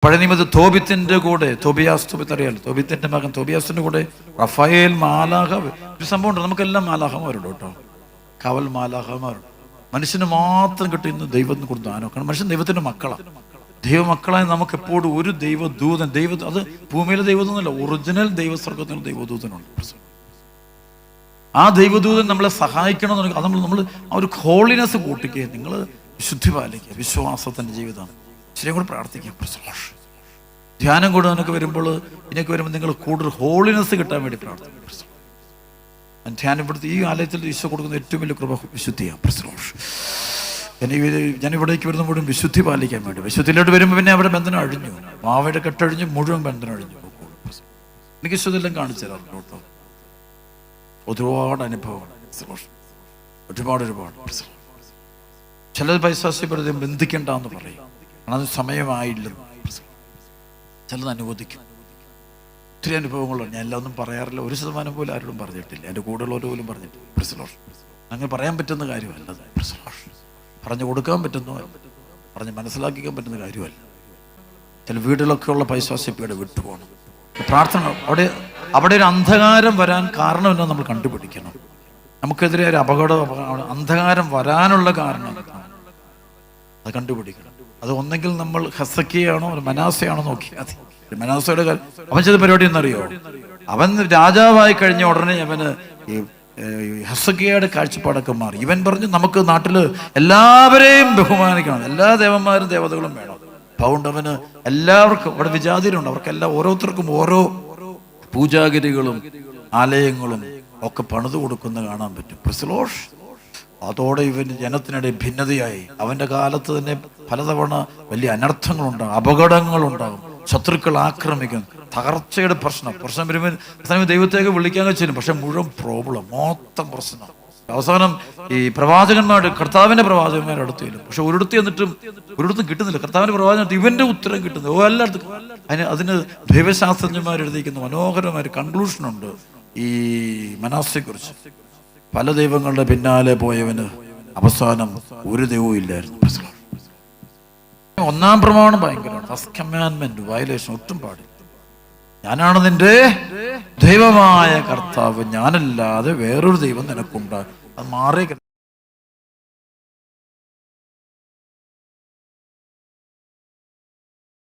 പഴയ നിയമത്തിൽ തോബിത്തിന്റെ കൂടെ തോബിയാസ് അറിയാലോ, തോബിത്തിന്റെ മകൻ തോബിയാസിന്റെ കൂടെ റഫായേൽ മാലാഖ. ഒരു സംഭവം ഉണ്ട്, നമുക്കെല്ലാം മാലാഖമാരുണ്ട് കേട്ടോ, കവൽ മാലാഖമാരുണ്ട്. മനുഷ്യന് മാത്രം കിട്ടുന്ന ദൈവത്തിന് കൊടുത്ത ദാനമൊക്കെ. മനുഷ്യൻ ദൈവത്തിന്റെ മക്കളാണ്. ദൈവമക്കളായ നമുക്ക് എപ്പോഴും ഒരു ദൈവദൂതൻ, അത് ഭൂമിയിലെ ദൈവദൂതനല്ല, ഒറിജിനൽ ദൈവസ്വർഗത്തിനുള്ള ദൈവദൂതനുണ്ട്. ആ ദൈവദൂതൻ നമ്മളെ സഹായിക്കണമെന്നുണ്ടെങ്കിൽ അത് നമ്മൾ ആ ഒരു ഹോളിനെസ് കൂട്ടിക്കുക. നിങ്ങൾ വിശുദ്ധി പാലിക്കുക, വിശ്വാസത്തിന്റെ ജീവിതമാണ്. ശരിയും കൂടെ പ്രാർത്ഥിക്കുക. ധ്യാനം കൂടുതലൊക്കെ വരുമ്പോൾ നിങ്ങൾ കൂടുതൽ ഹോളിനെസ് കിട്ടാൻ വേണ്ടി പ്രാർത്ഥിക്കുക. ധ്യാനം ഇവിടുത്തെ ഈ ആലയത്തിൽ ഈശോ കൊടുക്കുന്ന ഏറ്റവും വലിയ കൃപ വിശുദ്ധിയാണ്. ഞാൻ ഇവിടേക്ക് വരുമ്പോഴും വിശുദ്ധി പാലിക്കാൻ വേണ്ടി. വിശുദ്ധിയിലോട്ട് വരുമ്പോൾ പിന്നെ അവിടെ ബന്ധനം അഴിഞ്ഞു, മാവയുടെ കെട്ടഴിഞ്ഞ് മുഴുവൻ ബന്ധനം അഴിഞ്ഞു. എനിക്ക് വിശുദ്ധെല്ലാം കാണിച്ചു തരാറുണ്ട് കേട്ടോ. ഒരുപാട് അനുഭവമാണ്, ഒരുപാട്. ചിലത് പൈസാസ്യപ്പെടുത്തി ബന്ധിക്കണ്ടെന്ന് പറയും, അത് സമയമായില്ലെന്ന്. ചിലത് അനുവദിക്കും. ഒത്തിരി അനുഭവങ്ങളുണ്ട്. ഞാൻ എല്ലാം ഒന്നും പറയാറില്ല, 1% പോലും ആരോടും പറഞ്ഞിട്ടില്ല, എൻ്റെ കൂടെയുള്ളവർ പോലും പറഞ്ഞിട്ടില്ല. അങ്ങനെ പറയാൻ പറ്റുന്ന കാര്യമല്ലത്. പറഞ്ഞു കൊടുക്കാൻ പറ്റുന്ന, പറഞ്ഞ് മനസ്സിലാക്കിക്കാൻ പറ്റുന്ന കാര്യമല്ല. ചില വീടുകളൊക്കെ ഉള്ള പൈശാചികത വിട്ടുപോകണം. പ്രാർത്ഥന അവിടെ ഒരു അന്ധകാരം വരാൻ കാരണം എന്നാ നമ്മൾ കണ്ടുപിടിക്കണം. നമുക്കെതിരെ ഒരു അന്ധകാരം വരാനുള്ള കാരണം അത് കണ്ടുപിടിക്കണം. അത് ഒന്നെങ്കിൽ നമ്മൾ ഹെസക്കിയാണോ മനാസയാണോ നോക്കിയാൽ മതി. മനാസയുടെ അവൻ ചെയ്ത പരിപാടി എന്നറിയോ? അവൻ രാജാവായി കഴിഞ്ഞ ഉടനെ അവന് ഈ ഹെസക്കിയയുടെ കാഴ്ചപ്പാടൊക്കെ മാറി. ഇവൻ പറഞ്ഞു, നമുക്ക് നാട്ടില് എല്ലാവരെയും ബഹുമാനിക്കണം, എല്ലാ ദേവന്മാരും ദേവതകളും വേണം. അതുകൊണ്ട് അവന് എല്ലാവർക്കും, അവിടെ വിജാതിരുണ്ട്, അവർക്കെല്ലാം ഓരോരുത്തർക്കും ഓരോ പൂജാഗിരികളും ആലയങ്ങളും ഒക്കെ പണിതു കൊടുക്കുന്ന കാണാൻ പറ്റും. അതോടെ ഇവൻ ജനത്തിനിടെ ഭിന്നതയായി. അവന്റെ കാലത്ത് തന്നെ പലതവണ വലിയ അനർത്ഥങ്ങളുണ്ടാകും, അപകടങ്ങളുണ്ടാകും, ശത്രുക്കൾ ആക്രമിക്കും, തകർച്ചയുടെ പ്രശ്നം വരുമ്പോൾ ദൈവത്തേക്ക് വിളിക്കാൻ വെച്ചിരുന്നു. പക്ഷെ മുഴുവൻ പ്രോബ്ലം, മൊത്തം പ്രശ്നം. അവസാനം ഈ പ്രവാചകന്മാരുടെ, കർത്താവിന്റെ പ്രവാചകന്മാരുടെ അടുത്ത് ചെല്ലും. പക്ഷെ ഒരിടത്തും കിട്ടുന്നില്ല. കർത്താവിന്റെ പ്രവാചകൻ ഇവന്റെ ഉത്തരം കിട്ടുന്നത് എല്ലായിടത്തും. അതിന് ദൈവശാസ്ത്രജ്ഞന്മാർ എഴുതിയിരിക്കുന്ന മനോഹരമായ ഒരു കൺക്ലൂഷനുണ്ട് ഈ മനാസയെ കുറിച്ച്. പല ദൈവങ്ങളുടെ പിന്നാലെ പോയവന് അവസാനം ഒരു ദൈവവും ഇല്ലായിരുന്നു. 1-ാം പ്രമാണം ഭയങ്കരമാണ്. ഫസ്റ്റ് കമാൻഡ്മെന്റ് വയലേഷൻ ഒട്ടും പാടില്ല. ഞാനാണ് നിന്റെ ദൈവമായ കർത്താവ്, ഞാനല്ലാതെ വേറൊരു ദൈവം നിനക്കുണ്ട്. അത് മാറിയ